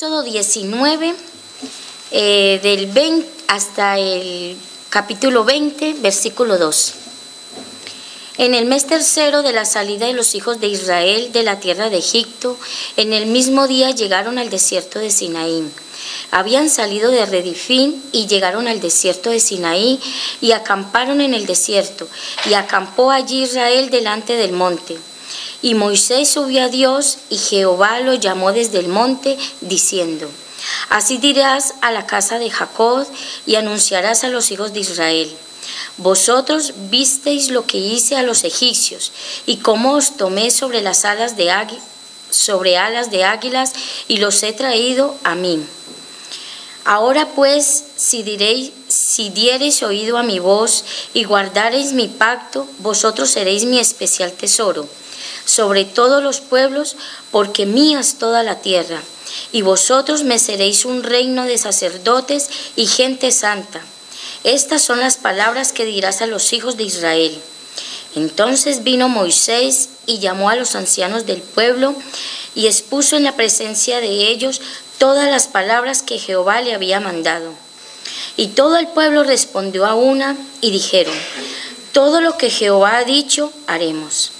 Éxodo 19, del 20 hasta el capítulo 20, versículo 2. En el mes tercero de la salida de los hijos de Israel de la tierra de Egipto, en el mismo día llegaron al desierto de Sinaí. Habían salido de Redifín y llegaron al desierto de Sinaí y acamparon en el desierto, y acampó allí Israel delante del monte. Y Moisés subió a Dios, y Jehová lo llamó desde el monte, diciendo: Así dirás a la casa de Jacob, y anunciarás a los hijos de Israel: Vosotros visteis lo que hice a los egipcios, y cómo os tomé sobre alas de águilas, y los he traído a mí. Ahora pues, si diereis oído a mi voz, y guardareis mi pacto, vosotros seréis mi especial tesoro sobre todos los pueblos, porque mía es toda la tierra, y vosotros me seréis un reino de sacerdotes y gente santa. Estas son las palabras que dirás a los hijos de Israel. Entonces vino Moisés y llamó a los ancianos del pueblo y expuso en la presencia de ellos todas las palabras que Jehová le había mandado. Y todo el pueblo respondió a una y dijeron: todo lo que Jehová ha dicho, haremos.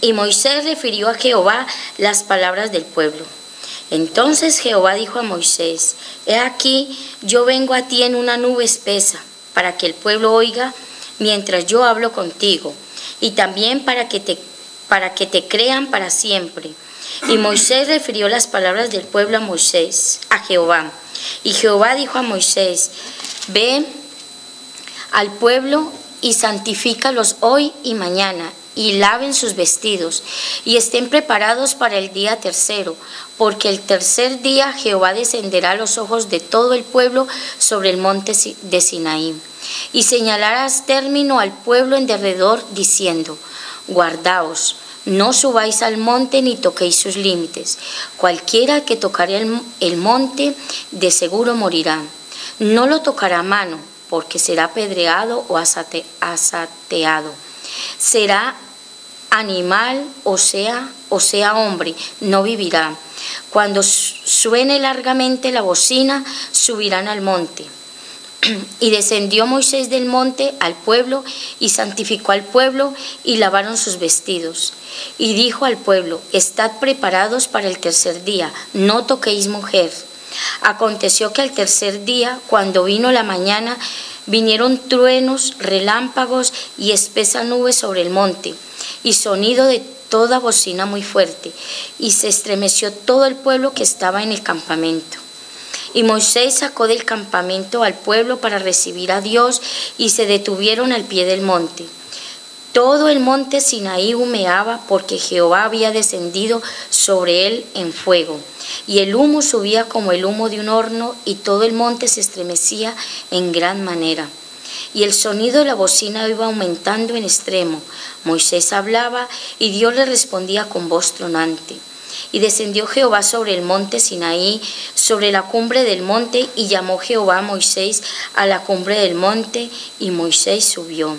Y Moisés refirió a Jehová las palabras del pueblo. Entonces Jehová dijo a Moisés: He aquí, yo vengo a ti en una nube espesa, para que el pueblo oiga mientras yo hablo contigo, y también para que te crean para siempre. Y Moisés refirió las palabras del pueblo a Jehová. Y Jehová dijo a Moisés: Ve al pueblo y santifícalos hoy y mañana, y laven sus vestidos, y estén preparados para el día tercero, porque el tercer día Jehová descenderá a los ojos de todo el pueblo sobre el monte de Sinaí. Y señalarás término al pueblo en derredor, diciendo: Guardaos, no subáis al monte ni toquéis sus límites. Cualquiera que tocare el monte, de seguro morirá. No lo tocará a mano, porque será apedreado o asateado. Será animal o sea hombre, no vivirá. Cuando suene largamente la bocina, subirán al monte. Y descendió Moisés del monte al pueblo, y santificó al pueblo, y lavaron sus vestidos. Y dijo al pueblo: Estad preparados para el tercer día, no toquéis mujer. Aconteció que al tercer día, cuando vino la mañana, vinieron truenos, relámpagos y espesa nube sobre el monte, y sonido de toda bocina muy fuerte, y se estremeció todo el pueblo que estaba en el campamento. Y Moisés sacó del campamento al pueblo para recibir a Dios, y se detuvieron al pie del monte. Todo el monte Sinaí humeaba, porque Jehová había descendido sobre él en fuego, y el humo subía como el humo de un horno, y todo el monte se estremecía en gran manera. Y el sonido de la bocina iba aumentando en extremo. Moisés hablaba, y Dios le respondía con voz tronante. Y descendió Jehová sobre el monte Sinaí, sobre la cumbre del monte, y llamó Jehová a Moisés a la cumbre del monte, y Moisés subió.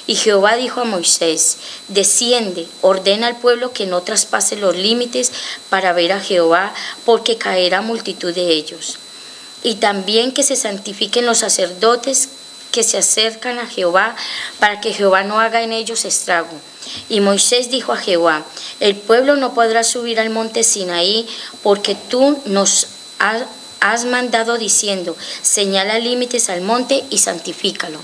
Y Jehová dijo a Moisés: Desciende, ordena al pueblo que no traspase los límites para ver a Jehová, porque caerá multitud de ellos. Y también que se santifiquen los sacerdotes que se acercan a Jehová, para que Jehová no haga en ellos estrago. Y Moisés dijo a Jehová: El pueblo no podrá subir al monte Sinaí, porque tú nos has mandado diciendo: Señala límites al monte y santifícalo.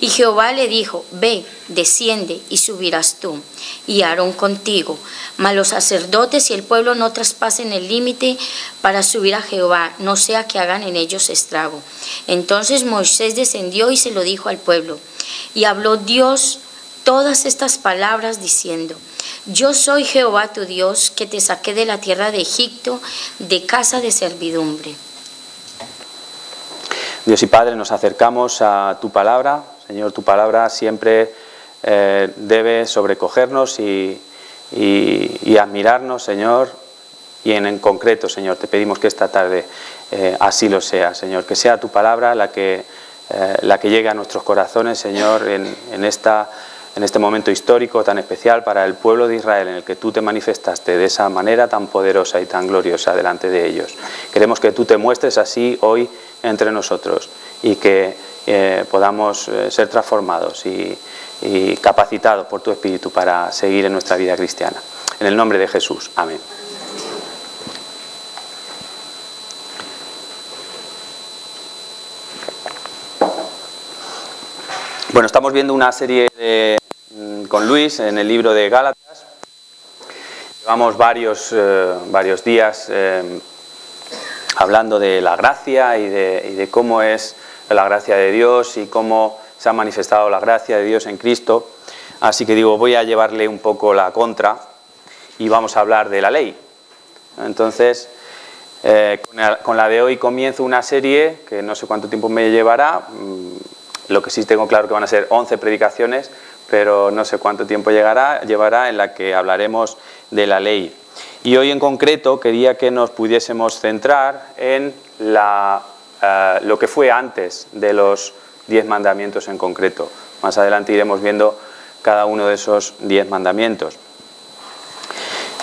Y Jehová le dijo: Ve, desciende y subirás tú, y Aarón contigo, mas los sacerdotes y el pueblo no traspasen el límite para subir a Jehová, no sea que hagan en ellos estrago. Entonces Moisés descendió y se lo dijo al pueblo. Y habló Dios todas estas palabras diciendo: Yo soy Jehová tu Dios, que te saqué de la tierra de Egipto, de casa de servidumbre. Dios y Padre, nos acercamos a tu palabra. Señor, tu palabra siempre debe sobrecogernos y admirarnos, Señor. Y en concreto, Señor, te pedimos que esta tarde así lo sea, Señor. Que sea tu palabra la que llegue a nuestros corazones, Señor, en esta en este momento histórico tan especial para el pueblo de Israel, en el que tú te manifestaste de esa manera tan poderosa y tan gloriosa delante de ellos. Queremos que tú te muestres así hoy entre nosotros y que podamos ser transformados y capacitados por tu Espíritu para seguir en nuestra vida cristiana. En el nombre de Jesús. Amén. Bueno, estamos viendo una serie con Luis en el libro de Gálatas. Llevamos varios días hablando de la gracia y de cómo es la gracia de Dios y cómo se ha manifestado la gracia de Dios en Cristo. Así que digo, voy a llevarle un poco la contra y vamos a hablar de la ley. Entonces, con la de hoy comienzo una serie que no sé cuánto tiempo me llevará. Lo que sí tengo claro que van a ser 11 predicaciones, pero no sé cuánto tiempo llevará, en la que hablaremos de la ley. Y hoy en concreto quería que nos pudiésemos centrar en lo que fue antes de los 10 mandamientos en concreto. Más adelante iremos viendo cada uno de esos 10 mandamientos.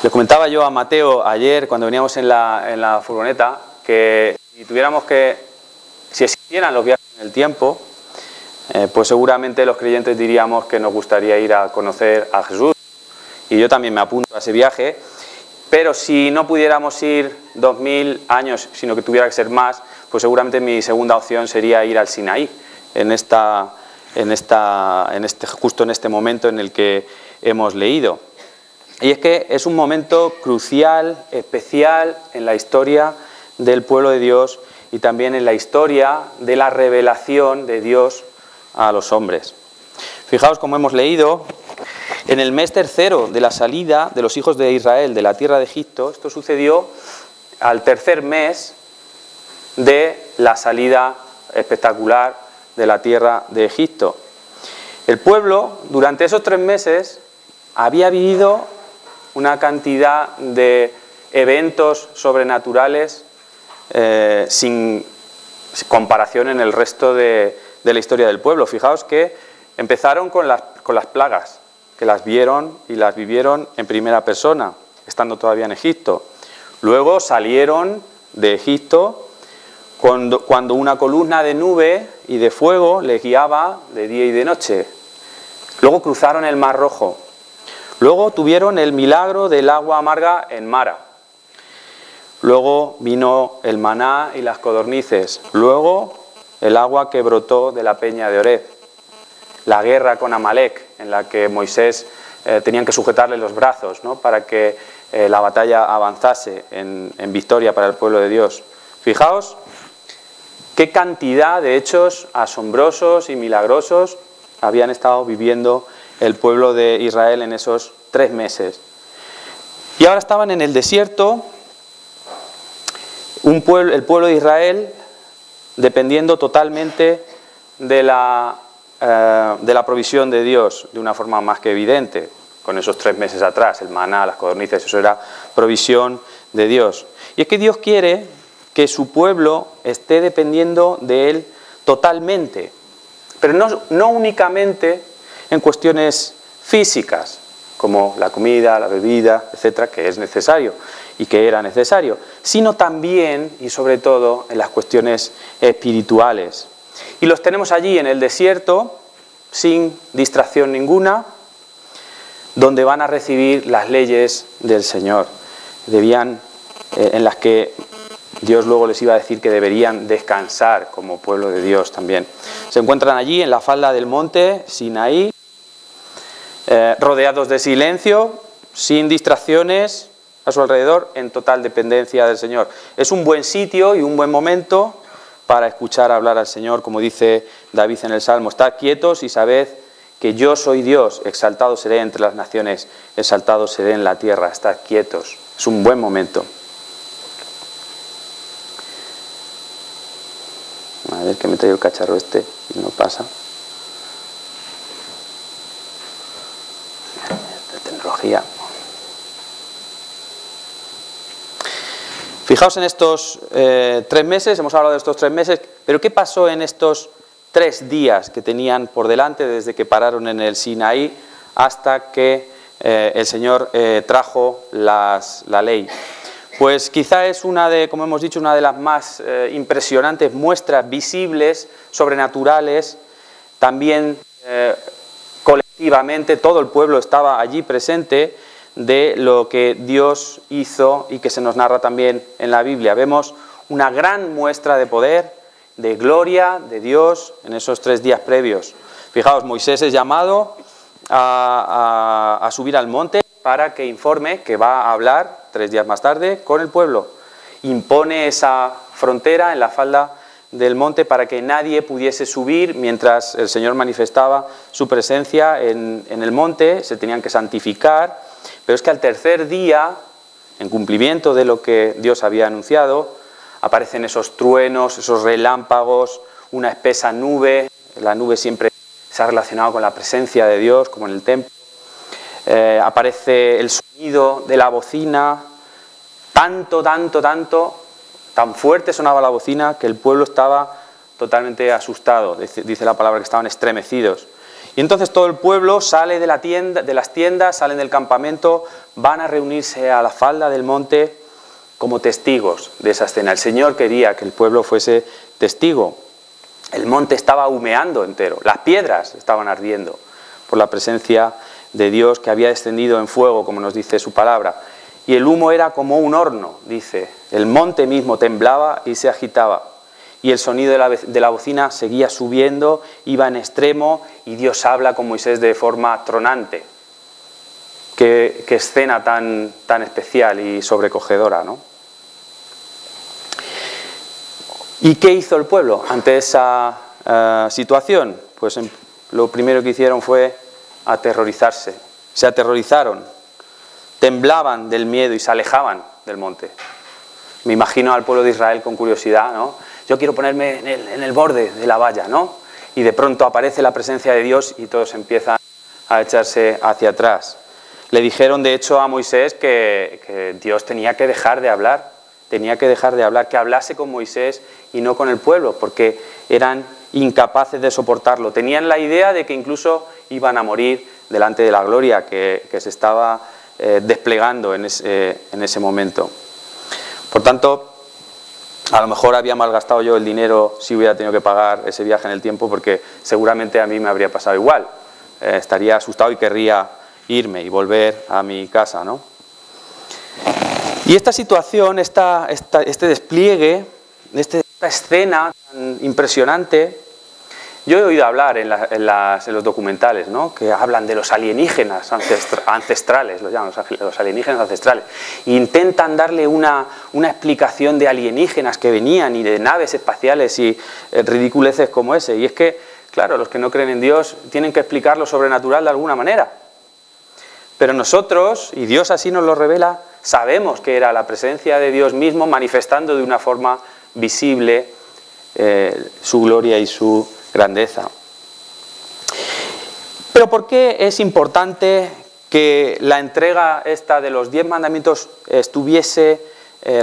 Le comentaba yo a Mateo ayer, cuando veníamos en la furgoneta, que si existieran los viajes en el tiempo, pues seguramente los creyentes diríamos que nos gustaría ir a conocer a Jesús, y yo también me apunto a ese viaje, pero si no pudiéramos ir 2000 años, sino que tuviera que ser más, pues seguramente mi segunda opción sería ir al Sinaí, justo en este momento en el que hemos leído. Y es que es un momento crucial, especial en la historia del pueblo de Dios y también en la historia de la revelación de Dios a los hombres. Fijaos cómo hemos leído, en el mes tercero de la salida de los hijos de Israel de la tierra de Egipto, esto sucedió al tercer mes de la salida espectacular de la tierra de Egipto. El pueblo, durante esos 3 meses, había vivido una cantidad de eventos sobrenaturales sin comparación en el resto de la historia del pueblo. Fijaos que empezaron con las plagas, que las vieron y las vivieron en primera persona, estando todavía en Egipto. Luego salieron de Egipto cuando una columna de nube y de fuego les guiaba de día y de noche. Luego cruzaron el Mar Rojo. Luego tuvieron el milagro del agua amarga en Mara. Luego vino el maná y las codornices. Luego el agua que brotó de la peña de Oreb. La guerra con Amalek, en la que Moisés tenían que sujetarle los brazos, ¿no?, para que la batalla avanzase en victoria para el pueblo de Dios. Fijaos qué cantidad de hechos asombrosos y milagrosos habían estado viviendo el pueblo de Israel en esos 3 meses. Y ahora estaban en el desierto, el pueblo de Israel dependiendo totalmente de la provisión de Dios, de una forma más que evidente, con esos 3 meses atrás, el maná, las codornices, eso era provisión de Dios. Y es que Dios quiere que su pueblo esté dependiendo de Él totalmente, pero no únicamente en cuestiones físicas, como la comida, la bebida, etcétera, que es necesario y que era necesario, sino también y sobre todo en las cuestiones espirituales. Y los tenemos allí en el desierto, sin distracción ninguna, donde van a recibir las leyes del Señor, en las que Dios luego les iba a decir que deberían descansar como pueblo de Dios también. Se encuentran allí en la falda del monte Sinaí, rodeados de silencio, sin distracciones a su alrededor, en total dependencia del Señor. Es un buen sitio y un buen momento para escuchar hablar al Señor, como dice David en el Salmo: estad quietos y sabed que yo soy Dios, exaltado seré entre las naciones, exaltado seré en la tierra. Estad quietos, es un buen momento. A ver, que me traigo el cacharro este y no pasa. Esta tecnología. Fijaos en estos 3 meses, hemos hablado de estos 3 meses, pero ¿qué pasó en estos 3 días que tenían por delante desde que pararon en el Sinaí hasta que el Señor trajo la ley. Pues quizá es como hemos dicho, una de las más impresionantes muestras visibles, sobrenaturales. También colectivamente todo el pueblo estaba allí presente de lo que Dios hizo y que se nos narra también en la Biblia. Vemos una gran muestra de poder, de gloria de Dios en esos 3 días previos. Fijaos, Moisés es llamado a subir al monte para que informe que va a hablar 3 días más tarde con el pueblo. Impone esa frontera en la falda del monte para que nadie pudiese subir mientras el Señor manifestaba su presencia en el monte. Se tenían que santificar, pero es que al 3er día, en cumplimiento de lo que Dios había anunciado, aparecen esos truenos, esos relámpagos, una espesa nube. La nube siempre se ha relacionado con la presencia de Dios, como en el templo. Aparece el sonido de la bocina, tan fuerte sonaba la bocina que el pueblo estaba totalmente asustado. Dice la palabra que estaban estremecidos. Y entonces todo el pueblo sale de las tiendas, salen del campamento, van a reunirse a la falda del monte como testigos de esa escena. El Señor quería que el pueblo fuese testigo. El monte estaba humeando entero, las piedras estaban ardiendo por la presencia de Dios que había descendido en fuego, como nos dice su palabra. Y el humo era como un horno, dice. El monte mismo temblaba y se agitaba. Y el sonido de la bocina seguía subiendo, iba en extremo, y Dios habla con Moisés de forma tronante. Qué escena tan especial y sobrecogedora, ¿no? ¿Y qué hizo el pueblo ante esa situación? Pues lo primero que hicieron fue aterrorizarse. Se aterrorizaron, temblaban del miedo y se alejaban del monte. Me imagino al pueblo de Israel con curiosidad, ¿no? Yo quiero ponerme en el borde de la valla, ¿no? Y de pronto aparece la presencia de Dios y todos empiezan a echarse hacia atrás. Le dijeron, de hecho, a Moisés que Dios tenía que dejar de hablar, que hablase con Moisés y no con el pueblo, porque eran incapaces de soportarlo. Tenían la idea de que incluso iban a morir delante de la gloria que se estaba desplegando en ese momento. Por tanto, a lo mejor había malgastado yo el dinero si hubiera tenido que pagar ese viaje en el tiempo, porque seguramente a mí me habría pasado igual. Estaría asustado y querría irme y volver a mi casa, ¿no? Y esta situación, este despliegue, esta escena tan impresionante, yo he oído hablar en los documentales, ¿no?, que hablan de los alienígenas ancestrales, los llaman los alienígenas ancestrales, e intentan darle una explicación de alienígenas que venían y de naves espaciales y ridiculeces como ese. Y es que, claro, los que no creen en Dios tienen que explicar lo sobrenatural de alguna manera. Pero nosotros, y Dios así nos lo revela, sabemos que era la presencia de Dios mismo manifestando de una forma visible su gloria y su grandeza. Pero ¿por qué es importante que la entrega esta de los 10 mandamientos estuviese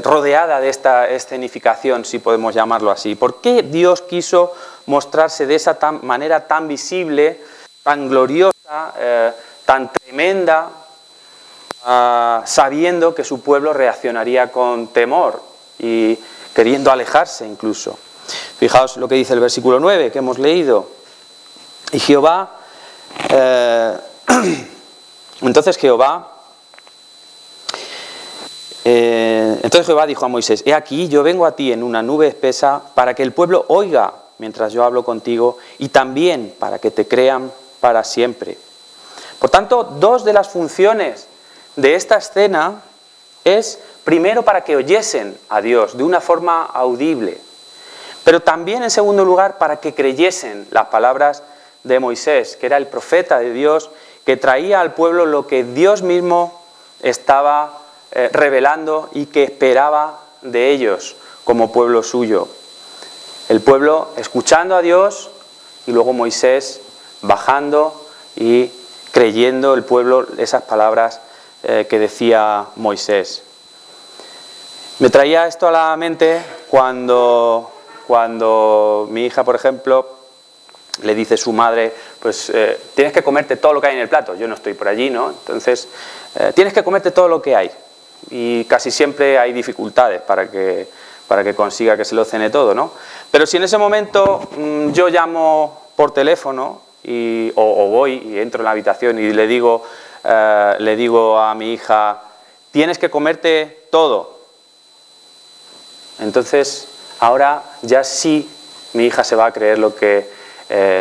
rodeada de esta escenificación, si podemos llamarlo así? ¿Por qué Dios quiso mostrarse de esa manera tan visible, tan gloriosa, tan tremenda, sabiendo que su pueblo reaccionaría con temor y queriendo alejarse incluso? Fijaos lo que dice el versículo 9 que hemos leído. Y Jehová, entonces Jehová dijo a Moisés: he aquí, yo vengo a ti en una nube espesa para que el pueblo oiga mientras yo hablo contigo, y también para que te crean para siempre. Por tanto, 2 de las funciones de esta escena es, primero, para que oyesen a Dios de una forma audible, pero también, en segundo lugar, para que creyesen las palabras de Moisés, que era el profeta de Dios, que traía al pueblo lo que Dios mismo estaba revelando y que esperaba de ellos como pueblo suyo. El pueblo escuchando a Dios y luego Moisés bajando y creyendo el pueblo esas palabras que decía Moisés. Me traía esto a la mente cuando mi hija, por ejemplo, le dice su madre, pues tienes que comerte todo lo que hay en el plato. Yo no estoy por allí, ¿no? Entonces, tienes que comerte todo lo que hay. Y casi siempre hay dificultades para que consiga que se lo cene todo, ¿no? Pero si en ese momento yo llamo por teléfono o voy y entro en la habitación y le digo a mi hija, tienes que comerte todo. Entonces, ahora ya sí mi hija se va a creer lo que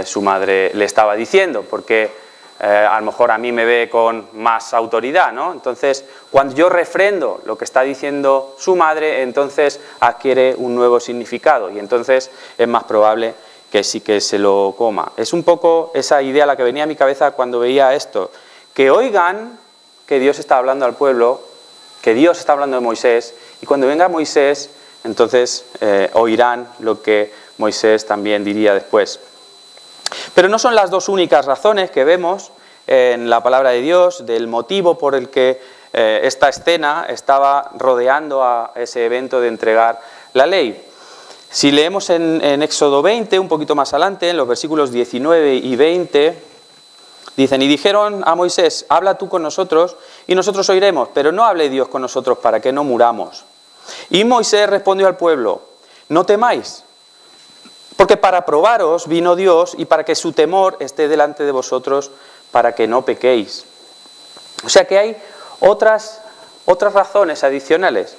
su madre le estaba diciendo, porque a lo mejor a mí me ve con más autoridad, ¿no? Entonces, cuando yo refrendo lo que está diciendo su madre, entonces adquiere un nuevo significado y entonces es más probable que sí que se lo coma. Es un poco esa idea la que venía a mi cabeza cuando veía esto, que oigan que Dios está hablando al pueblo, que Dios está hablando de Moisés, y cuando venga Moisés, entonces oirán lo que Moisés también diría después. Pero no son las dos únicas razones que vemos en la palabra de Dios del motivo por el que esta escena estaba rodeando a ese evento de entregar la ley. Si leemos en Éxodo 20, un poquito más adelante, en los versículos 19 y 20, dicen, y dijeron a Moisés, habla tú con nosotros y nosotros oiremos, pero no hable Dios con nosotros para que no muramos. Y Moisés respondió al pueblo, no temáis, porque para probaros vino Dios y para que su temor esté delante de vosotros, para que no pequéis. O sea que hay otras razones adicionales.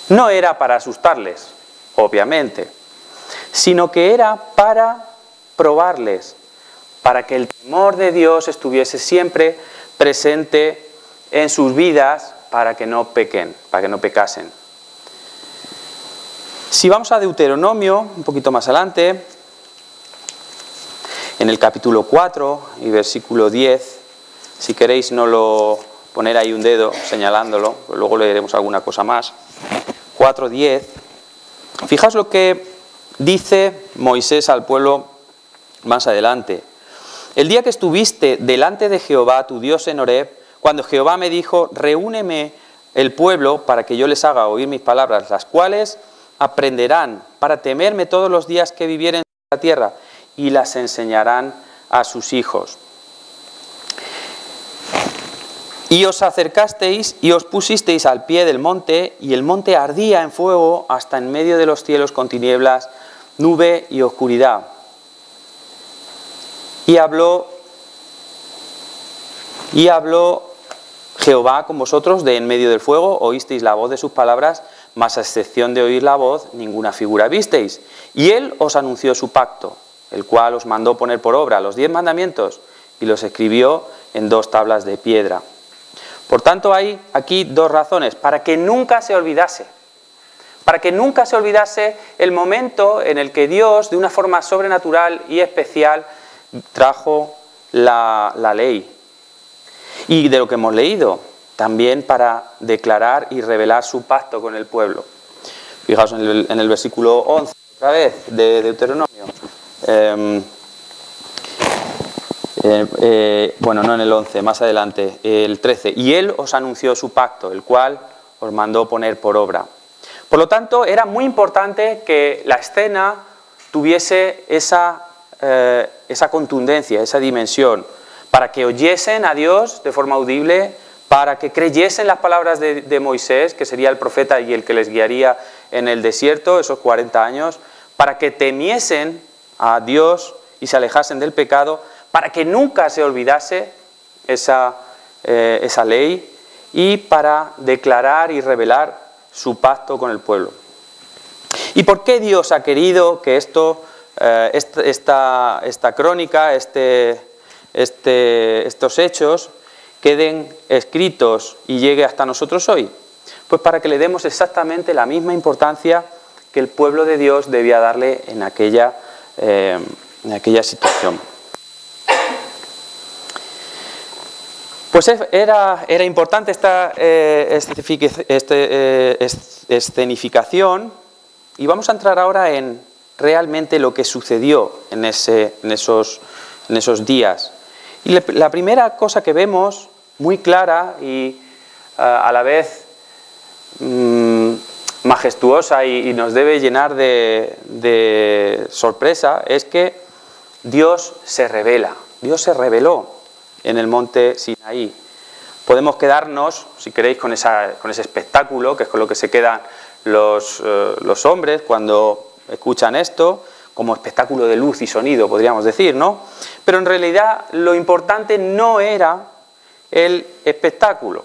No era para asustarles, obviamente, sino que era para probarles, para que el temor de Dios estuviese siempre presente en sus vidas, para que no pequen, para que no pecasen. Si vamos a Deuteronomio, un poquito más adelante, en el capítulo 4 y versículo 10, si queréis no lo poner ahí un dedo señalándolo, luego leeremos alguna cosa más. 4:10, fijaos lo que dice Moisés al pueblo más adelante. El día que estuviste delante de Jehová, tu Dios, en Horeb, cuando Jehová me dijo, reúneme el pueblo para que yo les haga oír mis palabras, las cuales aprenderán para temerme todos los días que vivieren en la tierra y las enseñarán a sus hijos. Y os acercasteis y os pusisteis al pie del monte, y el monte ardía en fuego hasta en medio de los cielos con tinieblas, nube y oscuridad. Y habló Jehová con vosotros de en medio del fuego, oísteis la voz de sus palabras, mas a excepción de oír la voz, ninguna figura visteis. Y él os anunció su pacto, el cual os mandó poner por obra los 10 mandamientos, y los escribió en 2 tablas de piedra. Por tanto, hay aquí 2 razones, para que nunca se olvidase. Para que nunca se olvidase el momento en el que Dios, de una forma sobrenatural y especial, trajo la ley. Y de lo que hemos leído, también para declarar y revelar su pacto con el pueblo. Fijaos en el versículo 11, otra vez, de Deuteronomio. Bueno, no en el 11, más adelante, el 13. Y él os anunció su pacto, el cual os mandó poner por obra. Por lo tanto, era muy importante que la escena tuviese esa contundencia, esa dimensión, para que oyesen a Dios de forma audible, para que creyesen las palabras de Moisés, que sería el profeta y el que les guiaría en el desierto esos 40 años, para que temiesen a Dios y se alejasen del pecado, para que nunca se olvidase esa ley y para declarar y revelar su pacto con el pueblo. ¿Y por qué Dios ha querido que esta crónica, estos hechos queden escritos y llegue hasta nosotros hoy? Pues para que le demos exactamente la misma importancia que el pueblo de Dios debía darle en aquella situación. Pues era importante esta escenificación, y vamos a entrar ahora en realmente lo que sucedió en esos días. Y la primera cosa que vemos, muy clara y a la vez más majestuosa y nos debe llenar de sorpresa es que Dios se revela. Dios se reveló en el monte Sinaí. Podemos quedarnos, si queréis, con ese espectáculo, que es con lo que se quedan los hombres cuando escuchan esto, como espectáculo de luz y sonido, podríamos decir, ¿no? Pero en realidad lo importante no era el espectáculo,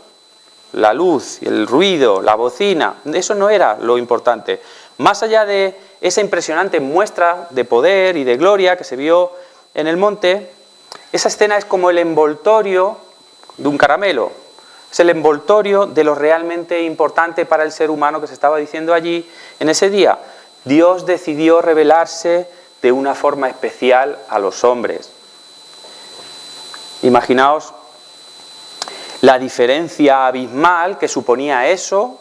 la luz, el ruido, la bocina, eso no era lo importante. Más allá de esa impresionante muestra de poder y de gloria que se vio en el monte, esa escena es como el envoltorio de un caramelo, es el envoltorio de lo realmente importante para el ser humano que se estaba diciendo allí en ese día. Dios decidió revelarse de una forma especial a los hombres. Imaginaos la diferencia abismal que suponía eso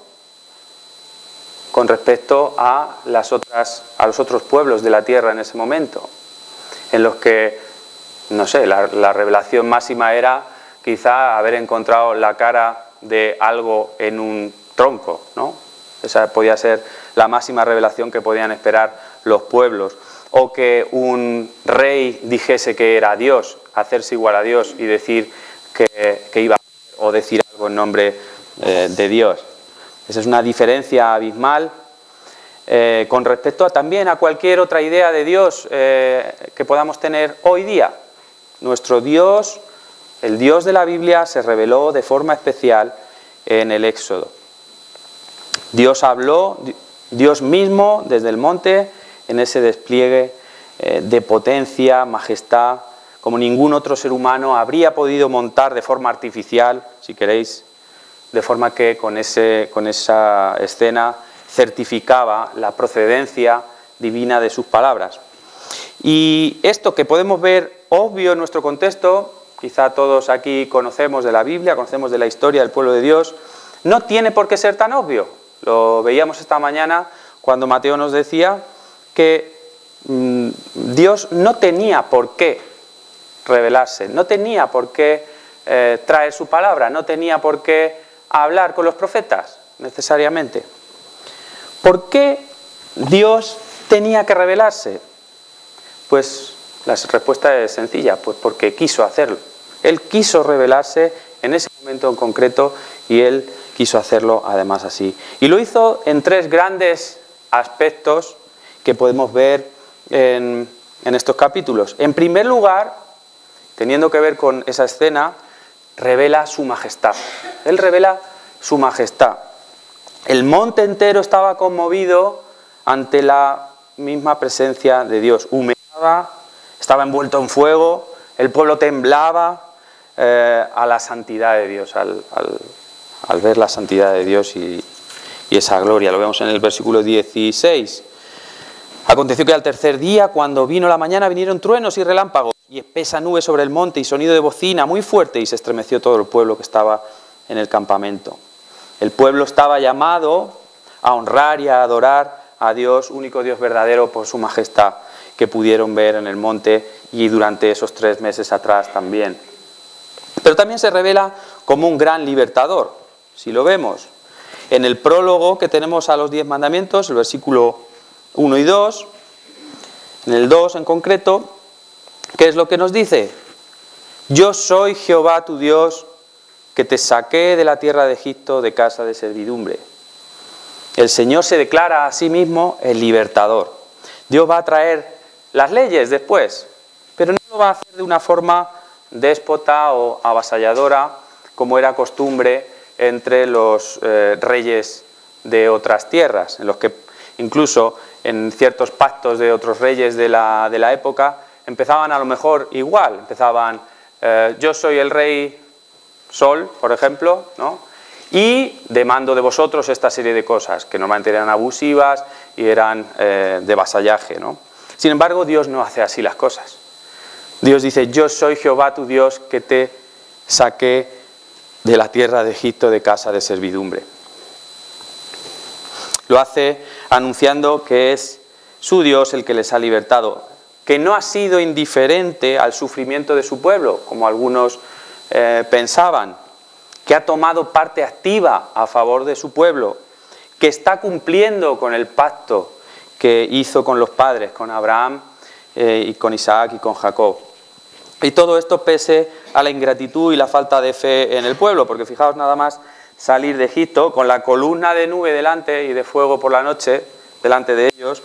con respecto a los otros pueblos de la tierra en ese momento, en los que, no sé, la revelación máxima era quizá haber encontrado la cara de algo en un tronco, ¿no? Esa podía ser la máxima revelación que podían esperar los pueblos. O que un rey dijese que era Dios, hacerse igual a Dios y decir que iba a hacer o decir algo en nombre de Dios. Esa es una diferencia abismal con respecto también a cualquier otra idea de Dios que podamos tener hoy día. Nuestro Dios, el Dios de la Biblia, se reveló de forma especial en el Éxodo. Dios habló, Dios mismo, desde el monte, en ese despliegue de potencia, majestad, como ningún otro ser humano habría podido montar de forma artificial, si queréis, de forma que con esa escena certificaba la procedencia divina de sus palabras. Y esto que podemos ver obvio en nuestro contexto, quizá todos aquí conocemos de la Biblia, conocemos de la historia del pueblo de Dios, no tiene por qué ser tan obvio. Lo veíamos esta mañana cuando Mateo nos decía que Dios no tenía por qué revelarse, no tenía por qué traer su palabra, no tenía por qué hablar con los profetas necesariamente. ¿Por qué Dios tenía que revelarse? Pues la respuesta es sencilla, pues porque quiso hacerlo. Él quiso revelarse en ese momento en concreto y Él quiso hacerlo además así. Y lo hizo en tres grandes aspectos que podemos ver en estos capítulos. En primer lugar, teniendo que ver con esa escena, revela su majestad. Él revela su majestad. El monte entero estaba conmovido ante la misma presencia de Dios. Humeaba, estaba envuelto en fuego, el pueblo temblaba a la santidad de Dios, al ver la santidad de Dios y esa gloria. Lo vemos en el versículo 16. Aconteció que al tercer día, cuando vino la mañana, vinieron truenos y relámpagos y espesa nube sobre el monte y sonido de bocina muy fuerte, y se estremeció todo el pueblo que estaba en el campamento. El pueblo estaba llamado a honrar y a adorar a Dios, único Dios verdadero, por su majestad, que pudieron ver en el monte y durante esos 3 meses atrás también. Pero también se revela como un gran libertador, si lo vemos. En el prólogo que tenemos a los 10 mandamientos, el versículo 1 y 2, en el 2 en concreto, ¿qué es lo que nos dice? Yo soy Jehová tu Dios, que te saqué de la tierra de Egipto, de casa de servidumbre. El Señor se declara a sí mismo el libertador. Dios va a traer las leyes después, pero no lo va a hacer de una forma déspota o avasalladora, como era costumbre entre los reyes de otras tierras, en los que incluso en ciertos pactos de otros reyes de la época empezaban a lo mejor igual, empezaban yo soy el rey Sol, por ejemplo, ¿no? Y demando de vosotros esta serie de cosas, que normalmente eran abusivas y eran de vasallaje, ¿no? Sin embargo, Dios no hace así las cosas. Dios dice, yo soy Jehová tu Dios, que te saqué de la tierra de Egipto, de casa de servidumbre. Lo hace anunciando que es su Dios el que les ha libertado, que no ha sido indiferente al sufrimiento de su pueblo, como algunos pensaban, que ha tomado parte activa a favor de su pueblo, que está cumpliendo con el pacto que hizo con los padres, con Abraham y con Isaac y con Jacob. Y todo esto pese a la ingratitud y la falta de fe en el pueblo, porque fijaos nada más salir de Egipto con la columna de nube delante y de fuego por la noche delante de ellos.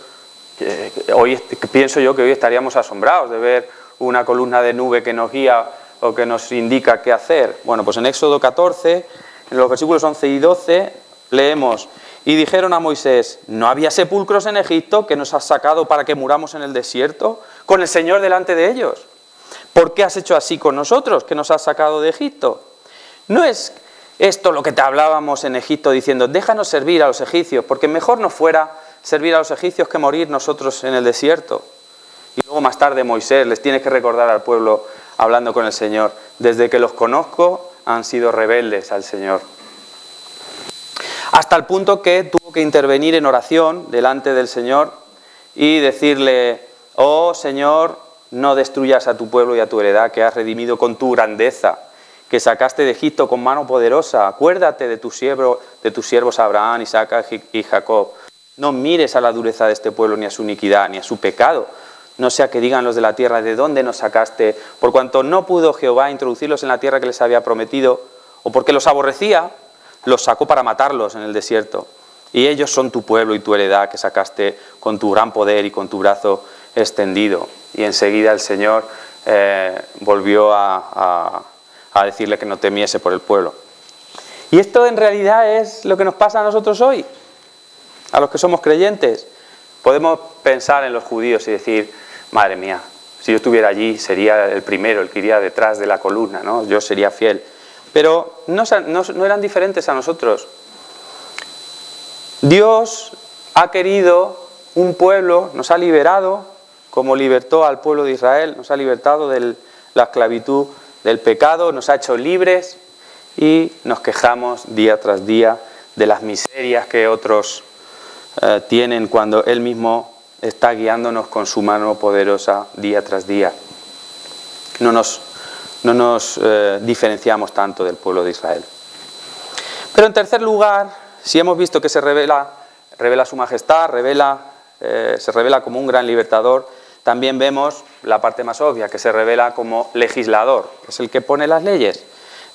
Hoy pienso yo que hoy estaríamos asombrados de ver una columna de nube que nos guía o que nos indica qué hacer. Bueno, pues en Éxodo 14, en los versículos 11 y 12, leemos: y dijeron a Moisés, ¿no había sepulcros en Egipto que nos has sacado para que muramos en el desierto, con el Señor delante de ellos? ¿Por qué has hecho así con nosotros, que nos has sacado de Egipto? ¿No es esto lo que te hablábamos en Egipto diciendo, déjanos servir a los egipcios, porque mejor nos fuera servir a los egipcios que morir nosotros en el desierto? Y luego más tarde Moisés les tiene que recordar al pueblo, hablando con el Señor, desde que los conozco han sido rebeldes al Señor. Hasta el punto que tuvo que intervenir en oración delante del Señor y decirle, oh Señor, no destruyas a tu pueblo y a tu heredad que has redimido con tu grandeza, que sacaste de Egipto con mano poderosa. Acuérdate de tus siervos Abraham, Isaac y Jacob. No mires a la dureza de este pueblo, ni a su iniquidad, ni a su pecado. No sea que digan los de la tierra, ¿de dónde nos sacaste? Por cuanto no pudo Jehová introducirlos en la tierra que les había prometido, o porque los aborrecía, los sacó para matarlos en el desierto. Y ellos son tu pueblo y tu heredad que sacaste con tu gran poder y con tu brazo extendido. Y enseguida el Señor volvió a decirle que no temiese por el pueblo. Y esto en realidad es lo que nos pasa a nosotros hoy, a los que somos creyentes. Podemos pensar en los judíos y decir, madre mía, si yo estuviera allí sería el primero, el que iría detrás de la columna, ¿no? Yo sería fiel. Pero no eran diferentes a nosotros. Dios ha querido un pueblo, nos ha liberado, como libertó al pueblo de Israel, nos ha libertado de la esclavitud del pecado, nos ha hecho libres y nos quejamos día tras día de las miserias que otros tienen cuando Él mismo está guiándonos con su mano poderosa día tras día. No nos diferenciamos tanto del pueblo de Israel. Pero en tercer lugar, si hemos visto que se revela su majestad, se revela como un gran libertador, también vemos la parte más obvia, que se revela como legislador, que es el que pone las leyes.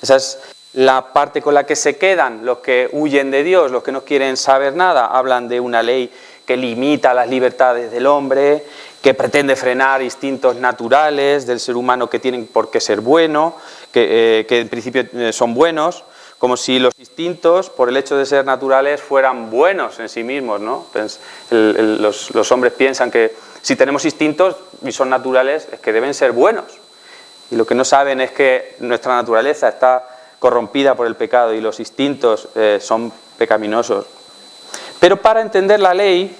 Esa es la parte con la que se quedan los que huyen de Dios, los que no quieren saber nada. Hablan de una ley que limita las libertades del hombre, que pretende frenar instintos naturales del ser humano que tienen por qué ser bueno, que en principio son buenos, como si los instintos, por el hecho de ser naturales, fueran buenos en sí mismos, ¿no? Los hombres piensan que si tenemos instintos y son naturales, es que deben ser buenos. Y lo que no saben es que nuestra naturaleza está corrompida por el pecado y los instintos son pecaminosos. Pero para entender la ley,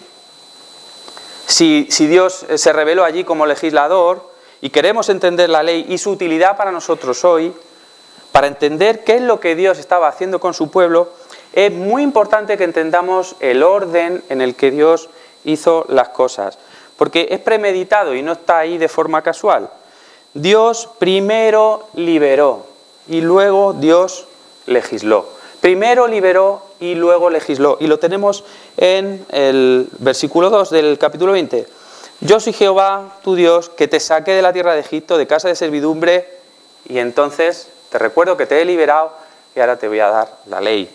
si Dios se reveló allí como legislador y queremos entender la ley y su utilidad para nosotros hoy, para entender qué es lo que Dios estaba haciendo con su pueblo, es muy importante que entendamos el orden en el que Dios hizo las cosas, porque es premeditado y no está ahí de forma casual. Dios primero liberó y luego Dios legisló. Primero liberó y luego legisló. Y lo tenemos en el versículo 2 del capítulo 20. Yo soy Jehová, tu Dios, que te saqué de la tierra de Egipto, de casa de servidumbre, y entonces te recuerdo que te he liberado y ahora te voy a dar la ley.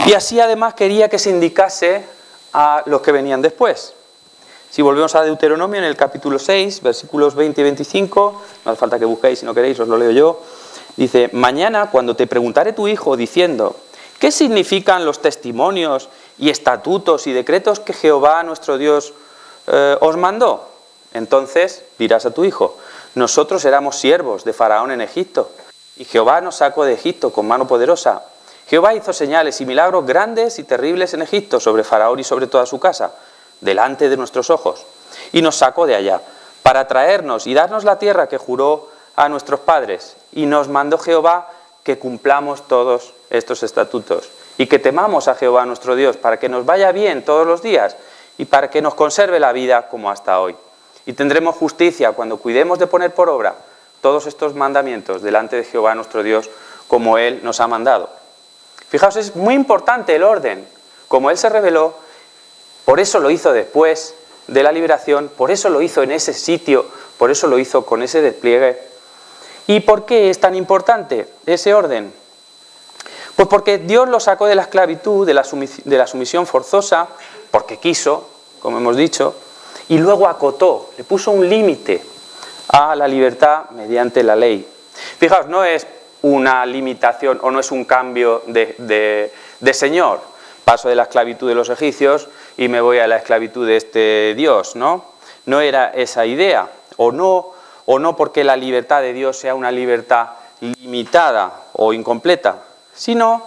Y así además quería que se indicase a los que venían después. Si volvemos a Deuteronomio en el capítulo 6, versículos 20 y 25, no hace falta que busquéis, si no queréis os lo leo yo, dice, mañana cuando te preguntaré tu hijo diciendo, ¿qué significan los testimonios y estatutos y decretos que Jehová nuestro Dios os mandó? Entonces dirás a tu hijo, nosotros éramos siervos de Faraón en Egipto, y Jehová nos sacó de Egipto con mano poderosa. Jehová hizo señales y milagros grandes y terribles en Egipto sobre Faraón y sobre toda su casa, delante de nuestros ojos, y nos sacó de allá, para traernos y darnos la tierra que juró a nuestros padres, y nos mandó Jehová que cumplamos todos estos estatutos, y que temamos a Jehová nuestro Dios, para que nos vaya bien todos los días, y para que nos conserve la vida como hasta hoy. Y tendremos justicia cuando cuidemos de poner por obra todos estos mandamientos delante de Jehová nuestro Dios, como Él nos ha mandado. Fijaos, es muy importante el orden. Como Él se reveló, por eso lo hizo después de la liberación, por eso lo hizo en ese sitio, por eso lo hizo con ese despliegue. ¿Y por qué es tan importante ese orden? Pues porque Dios lo sacó de la esclavitud, de la sumisión forzosa, porque quiso, como hemos dicho, y luego acotó, le puso un límite a la libertad mediante la ley. Fijaos, no es una limitación o no es un cambio de Señor. Paso de la esclavitud de los egipcios y me voy a la esclavitud de este Dios, ¿no? No era esa idea, o no porque la libertad de Dios sea una libertad limitada o incompleta, sino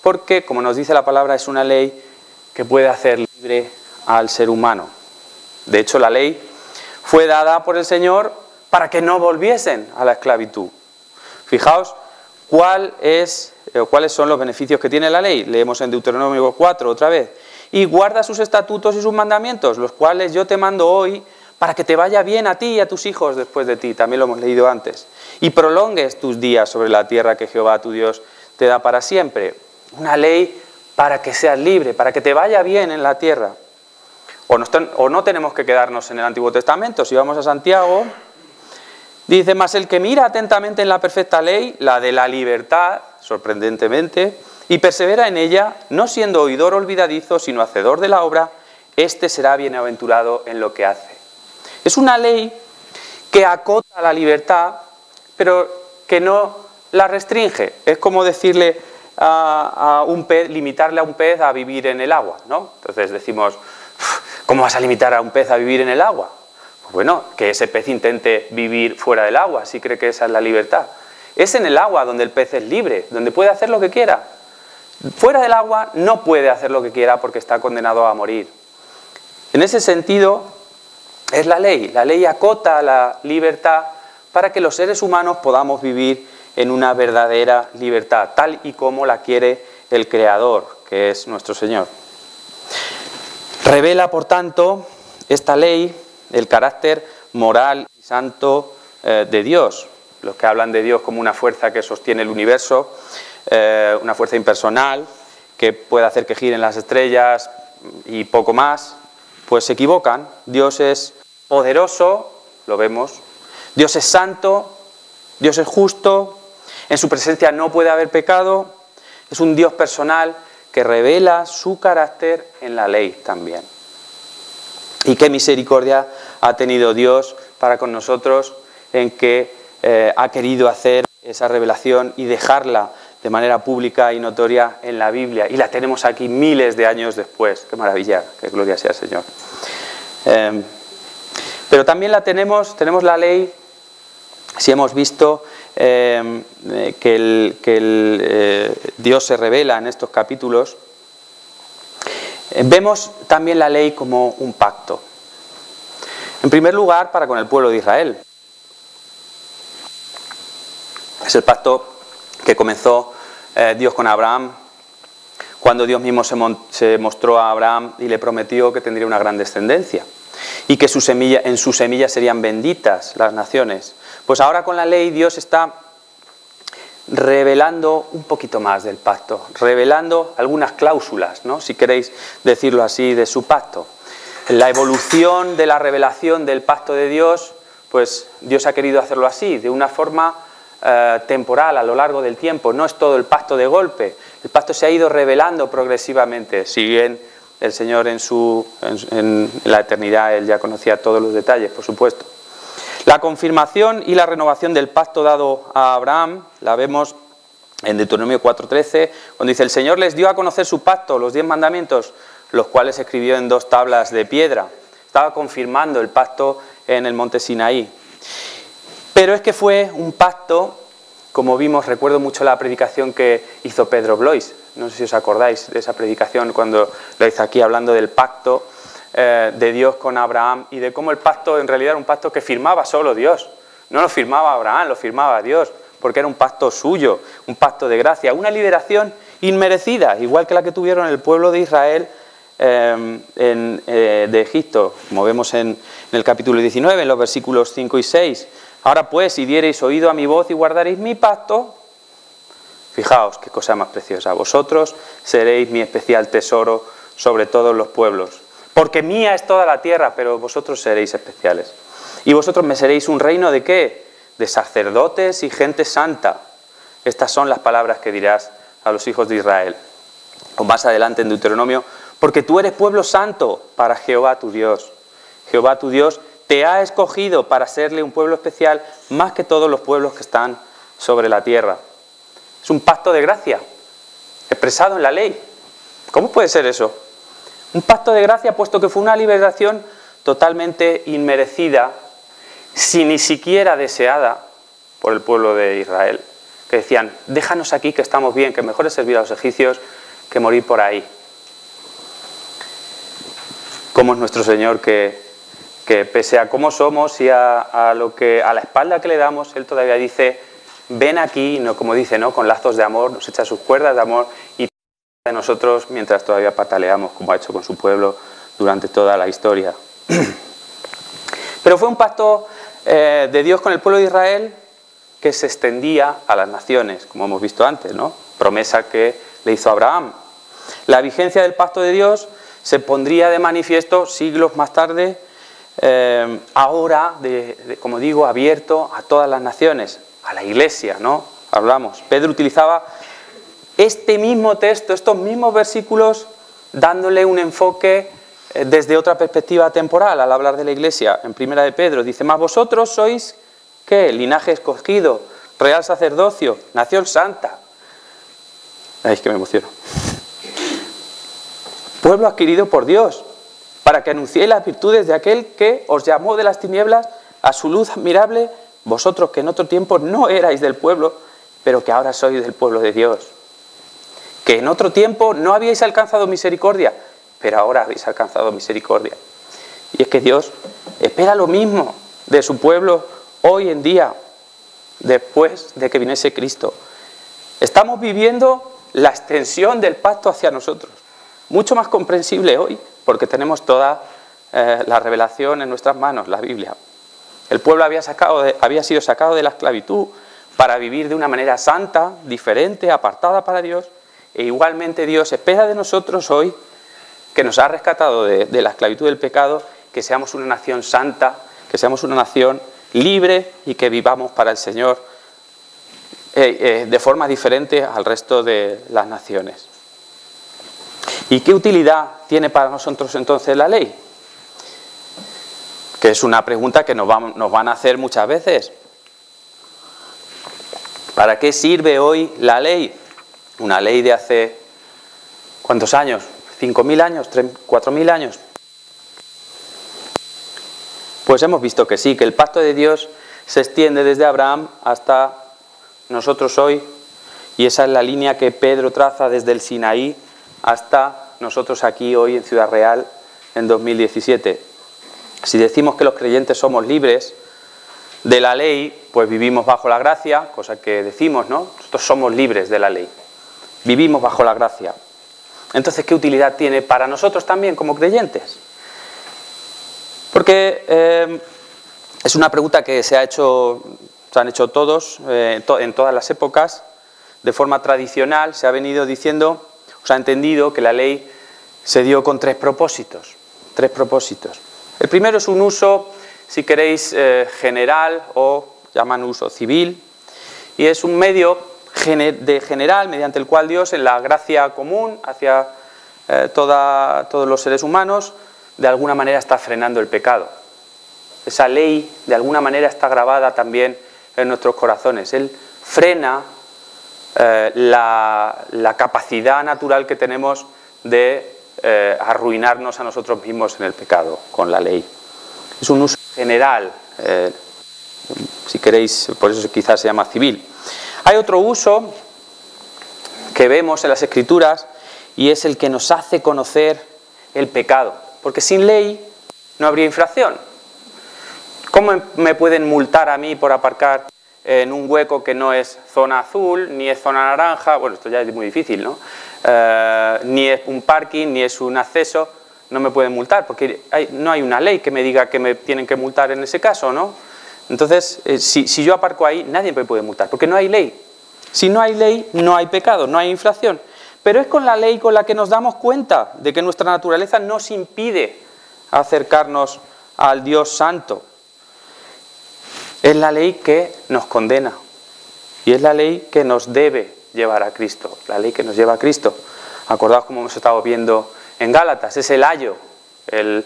porque, como nos dice la palabra, es una ley que puede hacer libre al ser humano. De hecho, la ley fue dada por el Señor para que no volviesen a la esclavitud. Fijaos cuáles son los beneficios que tiene la ley. Leemos en Deuteronomio 4 otra vez. Y guarda sus estatutos y sus mandamientos, los cuales yo te mando hoy, para que te vaya bien a ti y a tus hijos después de ti. También lo hemos leído antes. Y prolongues tus días sobre la tierra que Jehová tu Dios te da para siempre. Una ley para que seas libre, para que te vaya bien en la tierra. O no tenemos que quedarnos en el Antiguo Testamento. Si vamos a Santiago, dice: mas el que mira atentamente en la perfecta ley, la de la libertad, sorprendentemente, y persevera en ella, no siendo oidor olvidadizo, sino hacedor de la obra, éste será bienaventurado en lo que hace. Es una ley que acota la libertad, pero que no la restringe. Es como decirle a un pez, limitarle a un pez a vivir en el agua, ¿no? Entonces decimos: ¿cómo vas a limitar a un pez a vivir en el agua? Pues bueno, que ese pez intente vivir fuera del agua, si cree que esa es la libertad. Es en el agua donde el pez es libre, donde puede hacer lo que quiera. Fuera del agua no puede hacer lo que quiera porque está condenado a morir. En ese sentido, es la ley. La ley acota la libertad para que los seres humanos podamos vivir en una verdadera libertad, tal y como la quiere el Creador, que es nuestro Señor. Revela, por tanto, esta ley el carácter moral y santo de Dios. Los que hablan de Dios como una fuerza que sostiene el universo, una fuerza impersonal, que puede hacer que giren las estrellas y poco más, pues se equivocan. Dios es poderoso, lo vemos. Dios es santo, Dios es justo, en su presencia no puede haber pecado. Es un Dios personal que revela su carácter en la ley también. Y qué misericordia ha tenido Dios para con nosotros en que ha querido hacer esa revelación y dejarla de manera pública y notoria en la Biblia. Y la tenemos aquí miles de años después. ¡Qué maravilla! ¡Qué gloria sea el Señor! Pero también tenemos la ley, si hemos visto que Dios se revela en estos capítulos, vemos también la ley como un pacto. En primer lugar, para con el pueblo de Israel. Es el pacto que comenzó Dios con Abraham, cuando Dios mismo se mostró a Abraham y le prometió que tendría una gran descendencia y que en su semilla serían benditas las naciones. Pues ahora con la ley Dios está revelando un poquito más del pacto, revelando algunas cláusulas, ¿no?, si queréis decirlo así, de su pacto. La evolución de la revelación del pacto de Dios, pues Dios ha querido hacerlo así, de una forma temporal, a lo largo del tiempo. No es todo el pacto de golpe. El pacto se ha ido revelando progresivamente. Si bien el Señor en la eternidad Él ya conocía todos los detalles, por supuesto. La confirmación y la renovación del pacto dado a Abraham la vemos en Deuteronomio 4:13, cuando dice: el Señor les dio a conocer su pacto, los 10 mandamientos, los cuales escribió en 2 tablas de piedra. Estaba confirmando el pacto en el monte Sinaí. Pero es que fue un pacto, como vimos, recuerdo mucho la predicación que hizo Pedro Blois. No sé si os acordáis de esa predicación cuando lo hizo aquí, hablando del pacto de Dios con Abraham y de cómo el pacto en realidad era un pacto que firmaba solo Dios. No lo firmaba Abraham, lo firmaba Dios, porque era un pacto suyo, un pacto de gracia, una liberación inmerecida, igual que la que tuvieron el pueblo de Israel de Egipto, como vemos en el capítulo 19, en los versículos 5 y 6. Ahora pues, si diereis oído a mi voz y guardaréis mi pacto, Fijaos qué cosa más preciosa. Vosotros seréis mi especial tesoro sobre todos los pueblos. Porque mía es toda la tierra, pero vosotros seréis especiales. Y vosotros me seréis un reino ¿de qué? De sacerdotes y gente santa. Estas son las palabras que dirás a los hijos de Israel. O más adelante en Deuteronomio, porque tú eres pueblo santo para Jehová tu Dios. Jehová tu Dios te ha escogido para serle un pueblo especial más que todos los pueblos que están sobre la tierra. Es un pacto de gracia, expresado en la ley. ¿Cómo puede ser eso? Un pacto de gracia, puesto que fue una liberación totalmente inmerecida, sin ni siquiera deseada por el pueblo de Israel, que decían, déjanos aquí que estamos bien, que mejor es servir a los egipcios que morir por ahí. ¿Cómo es nuestro Señor que pese a cómo somos y a la espalda que le damos, Él todavía dice, ven aquí, no como dice, ¿no? Con lazos de amor, nos echa sus cuerdas de amor y de nosotros mientras todavía pataleamos, como ha hecho con su pueblo durante toda la historia. Pero fue un pacto de Dios con el pueblo de Israel que se extendía a las naciones, como hemos visto antes, ¿no? Promesa que le hizo Abraham. La vigencia del pacto de Dios se pondría de manifiesto siglos más tarde, ahora, como digo, abierto a todas las naciones, a la Iglesia, ¿no? Hablamos. Pedro utilizaba este mismo texto, estos mismos versículos, dándole un enfoque desde otra perspectiva temporal al hablar de la Iglesia. En Primera de Pedro dice, mas vosotros sois, ¿qué? Linaje escogido, real sacerdocio, nación santa. Ay, es que me emociono. Pueblo adquirido por Dios, para que anunciéis las virtudes de aquel que os llamó de las tinieblas a su luz admirable, vosotros que en otro tiempo no erais del pueblo, pero que ahora sois del pueblo de Dios. Que en otro tiempo no habíais alcanzado misericordia, pero ahora habéis alcanzado misericordia. Y es que Dios espera lo mismo de su pueblo hoy en día, después de que viniese Cristo. Estamos viviendo la extensión del pacto hacia nosotros, mucho más comprensible hoy, porque tenemos toda la revelación en nuestras manos, la Biblia. El pueblo había sido sacado de la esclavitud para vivir de una manera santa, diferente, apartada para Dios, e igualmente Dios espera de nosotros hoy, que nos ha rescatado de la esclavitud del pecado, que seamos una nación santa, que seamos una nación libre y que vivamos para el Señor de forma diferente al resto de las naciones. ¿Y qué utilidad tiene para nosotros entonces la ley? Que es una pregunta que nos van a hacer muchas veces. ¿Para qué sirve hoy la ley? Una ley de hace, ¿cuántos años? ¿5.000 años? ¿4.000 años? Pues hemos visto que sí, que el pacto de Dios se extiende desde Abraham hasta nosotros hoy, y esa es la línea que Pedro traza desde el Sinaí hasta nosotros aquí hoy en Ciudad Real en 2017. Si decimos que los creyentes somos libres de la ley, pues vivimos bajo la gracia, cosa que decimos, ¿no? Nosotros somos libres de la ley, vivimos bajo la gracia. Entonces, ¿qué utilidad tiene para nosotros también como creyentes? Porque es una pregunta que se han hecho todos en todas las épocas, de forma tradicional. Se ha venido diciendo, se ha entendido que la ley se dio con tres propósitos. El primero es un uso, si queréis, general, o llaman uso civil, y es un medio general mediante el cual Dios, en la gracia común hacia todos los seres humanos, de alguna manera está frenando el pecado. Esa ley de alguna manera está grabada también en nuestros corazones. Él frena la capacidad natural que tenemos de arruinarnos a nosotros mismos en el pecado con la ley. Es un uso general, si queréis, por eso quizás se llama civil. Hay otro uso que vemos en las Escrituras y es el que nos hace conocer el pecado, porque sin ley no habría infracción. ¿Cómo me pueden multar a mí por aparcar en un hueco que no es zona azul, ni es zona naranja? Bueno, esto ya es muy difícil, ¿no? Ni es un parking, ni es un acceso, no me pueden multar, porque no hay una ley que me diga que me tienen que multar en ese caso, ¿no? Entonces, si yo aparco ahí, nadie me puede multar, porque no hay ley. Si no hay ley, no hay pecado, no hay infracción. Pero es con la ley con la que nos damos cuenta de que nuestra naturaleza nos impide acercarnos al Dios Santo. Es la ley que nos condena y es la ley que nos debe llevar a Cristo, la ley que nos lleva a Cristo. Acordaos como hemos estado viendo en Gálatas, es el ayo, el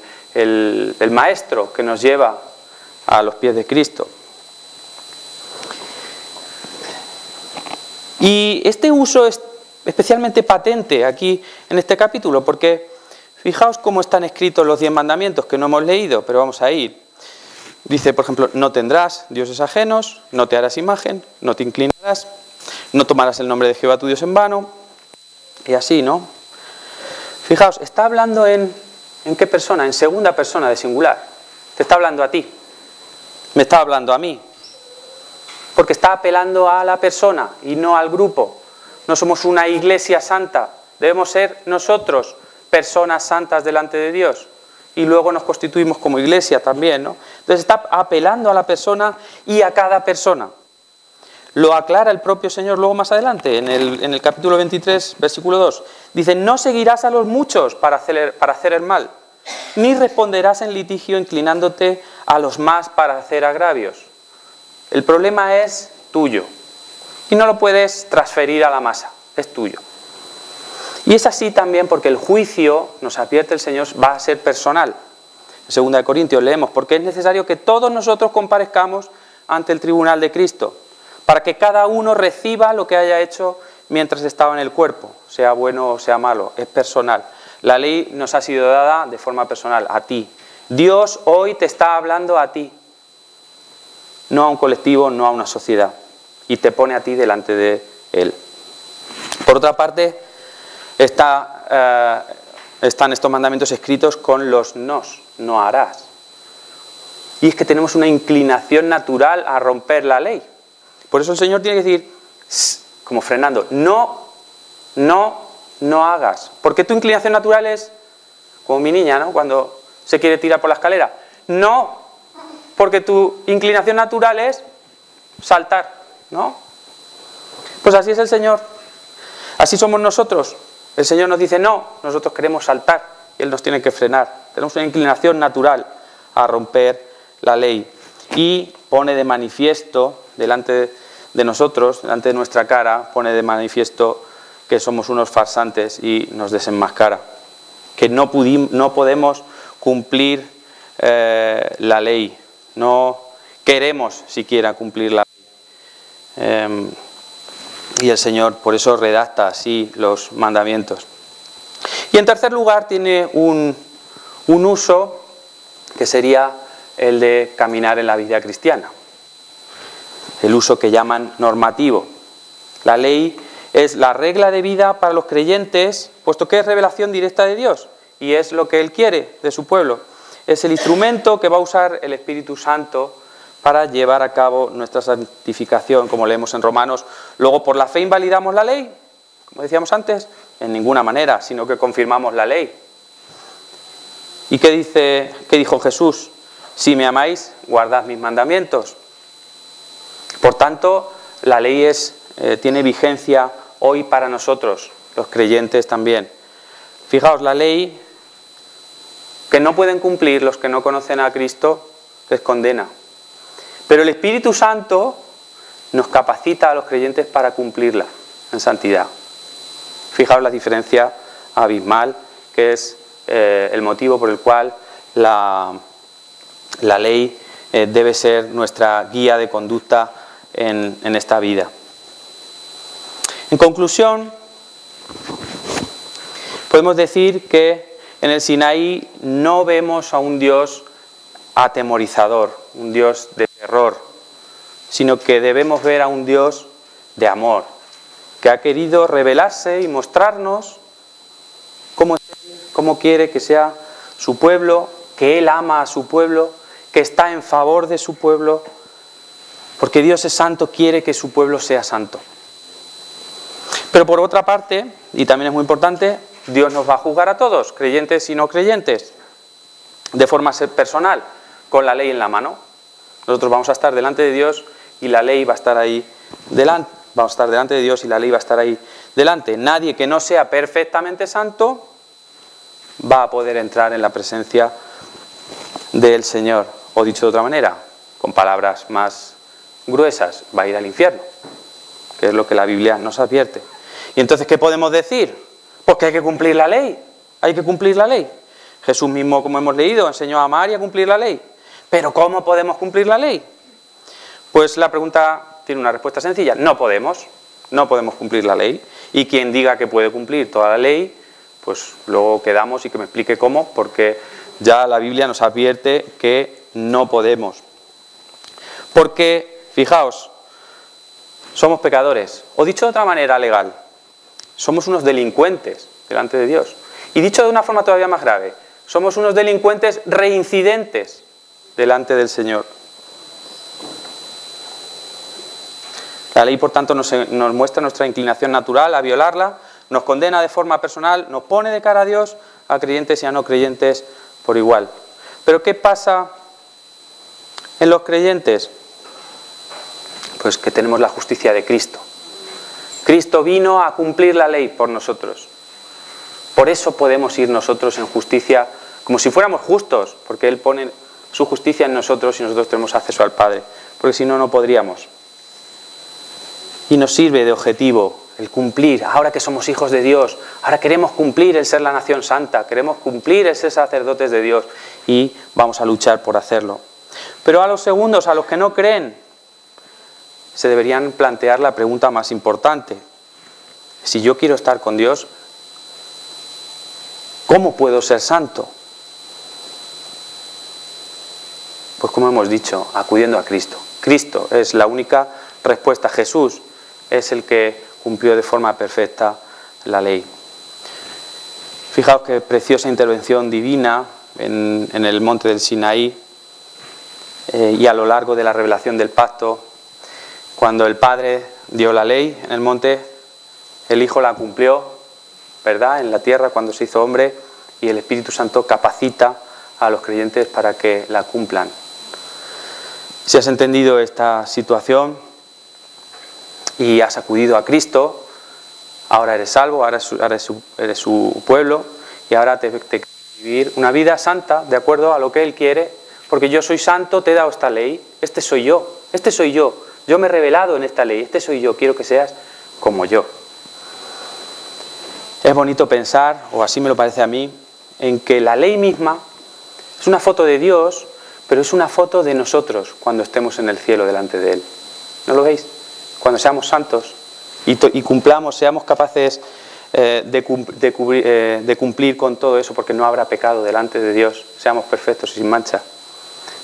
maestro que nos lleva a los pies de Cristo. Y este uso es especialmente patente aquí en este capítulo, porque fijaos cómo están escritos los 10 mandamientos que no hemos leído, pero vamos a ir. Dice, por ejemplo, no tendrás dioses ajenos, no te harás imagen, no te inclinarás, no tomarás el nombre de Jehová tu Dios en vano, y así, ¿no? Fijaos, está hablando ¿en qué persona? En segunda persona de singular. Te está hablando a ti, me está hablando a mí, porque está apelando a la persona y no al grupo. No somos una iglesia santa, debemos ser nosotros personas santas delante de Dios. Y luego nos constituimos como iglesia también, ¿no? Entonces está apelando a la persona y a cada persona. Lo aclara el propio Señor luego más adelante, en el capítulo 23, versículo 2. Dice, no seguirás a los muchos para hacer el mal, ni responderás en litigio inclinándote a los más para hacer agravios. El problema es tuyo y no lo puedes transferir a la masa, es tuyo. Y es así también porque el juicio, nos advierte el Señor, va a ser personal. En 2 Corintios leemos, porque es necesario que todos nosotros comparezcamos ante el tribunal de Cristo, para que cada uno reciba lo que haya hecho mientras estaba en el cuerpo, sea bueno o sea malo, es personal. La ley nos ha sido dada de forma personal, a ti. Dios hoy te está hablando a ti, no a un colectivo, no a una sociedad, y te pone a ti delante de Él. Por otra parte, están estos mandamientos escritos con los nos, no harás. Y es que tenemos una inclinación natural a romper la ley. Por eso el Señor tiene que decir, como frenando, no hagas. Porque tu inclinación natural es, como mi niña, ¿no? Cuando se quiere tirar por la escalera. No, porque tu inclinación natural es saltar, ¿no? Pues así es el Señor. Así somos nosotros. El Señor nos dice no, nosotros queremos saltar y Él nos tiene que frenar. Tenemos una inclinación natural a romper la ley y pone de manifiesto delante de nosotros, delante de nuestra cara, pone de manifiesto que somos unos farsantes y nos desenmascara, que no podemos cumplir la ley, no queremos siquiera cumplir la ley. Y el Señor por eso redacta así los mandamientos. Y en tercer lugar tiene un uso que sería el de caminar en la vida cristiana. El uso que llaman normativo. La ley es la regla de vida para los creyentes, puesto que es revelación directa de Dios y es lo que Él quiere de su pueblo. Es el instrumento que va a usar el Espíritu Santo para llevar a cabo nuestra santificación, como leemos en Romanos. Luego, ¿por la fe invalidamos la ley? Como decíamos antes, en ninguna manera, sino que confirmamos la ley. ¿Y qué dijo Jesús? Si me amáis, guardad mis mandamientos. Por tanto, la ley tiene vigencia hoy para nosotros, los creyentes también. Fijaos, la ley que no pueden cumplir los que no conocen a Cristo les condena. Pero el Espíritu Santo nos capacita a los creyentes para cumplirla en santidad. Fijaos la diferencia abismal, que es el motivo por el cual la ley debe ser nuestra guía de conducta en esta vida. En conclusión, podemos decir que en el Sinaí no vemos a un Dios atemorizador, un Dios de terror, sino que debemos ver a un Dios de amor, que ha querido revelarse y mostrarnos cómo quiere que sea su pueblo, que Él ama a su pueblo, que está en favor de su pueblo, porque Dios es santo, quiere que su pueblo sea santo. Pero por otra parte, y también es muy importante, Dios nos va a juzgar a todos, creyentes y no creyentes, de forma personal, con la ley en la mano. Nosotros vamos a estar delante de Dios y la ley va a estar ahí vamos a estar delante de Dios y la ley va a estar ahí delante. Nadie que no sea perfectamente santo va a poder entrar en la presencia del Señor. O dicho de otra manera, con palabras más gruesas, va a ir al infierno, que es lo que la Biblia nos advierte. Y entonces, ¿qué podemos decir? Pues que hay que cumplir la ley, hay que cumplir la ley. Jesús mismo, como hemos leído, enseñó a amar y a cumplir la ley. ¿Pero cómo podemos cumplir la ley? Pues la pregunta tiene una respuesta sencilla: no podemos cumplir la ley. Y quien diga que puede cumplir toda la ley, pues luego quedamos y que me explique cómo, porque ya la Biblia nos advierte que no podemos. Porque, fijaos, somos pecadores, o dicho de otra manera legal, somos unos delincuentes delante de Dios. Y dicho de una forma todavía más grave, somos unos delincuentes reincidentes delante del Señor. La ley, por tanto, nos muestra nuestra inclinación natural a violarla, nos condena de forma personal, nos pone de cara a Dios, a creyentes y a no creyentes por igual. Pero ¿qué pasa en los creyentes? Pues que tenemos la justicia de Cristo. Cristo vino a cumplir la ley por nosotros. Por eso podemos ir nosotros en justicia, como si fuéramos justos, porque Él pone su justicia en nosotros y nosotros tenemos acceso al Padre, porque si no, no podríamos. Y nos sirve de objetivo el cumplir, ahora que somos hijos de Dios, ahora queremos cumplir el ser la nación santa, queremos cumplir el ser sacerdotes de Dios y vamos a luchar por hacerlo. Pero a los segundos, a los que no creen, se deberían plantear la pregunta más importante: si yo quiero estar con Dios, ¿cómo puedo ser santo? Pues como hemos dicho, acudiendo a Cristo. Cristo es la única respuesta. Jesús es el que cumplió de forma perfecta la ley. Fijaos qué preciosa intervención divina en el monte del Sinaí y a lo largo de la revelación del pacto. Cuando el Padre dio la ley en el monte, el Hijo la cumplió, ¿verdad?, en la tierra cuando se hizo hombre, y el Espíritu Santo capacita a los creyentes para que la cumplan. Si has entendido esta situación y has acudido a Cristo, ahora eres salvo, ahora eres su pueblo, y ahora te vivir una vida santa de acuerdo a lo que Él quiere, porque yo soy santo, te he dado esta ley, este soy yo, yo me he revelado en esta ley, este soy yo, quiero que seas como yo. Es bonito pensar, o así me lo parece a mí, en que la ley misma es una foto de Dios, pero es una foto de nosotros cuando estemos en el cielo delante de Él. ¿No lo veis? Cuando seamos santos y cumplamos, seamos capaces de cumplir con todo eso, porque no habrá pecado delante de Dios, seamos perfectos y sin mancha.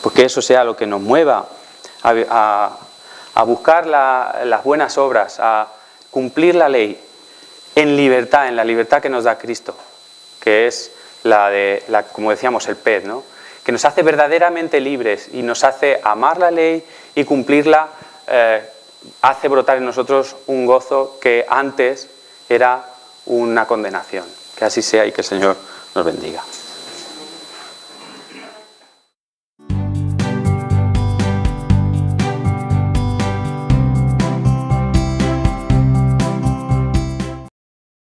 Porque eso sea lo que nos mueva a buscar las buenas obras, a cumplir la ley en libertad, en la libertad que nos da Cristo, que es como decíamos, el pez, ¿no?, que nos hace verdaderamente libres y nos hace amar la ley y cumplirla, hace brotar en nosotros un gozo que antes era una condenación. Que así sea y que el Señor nos bendiga.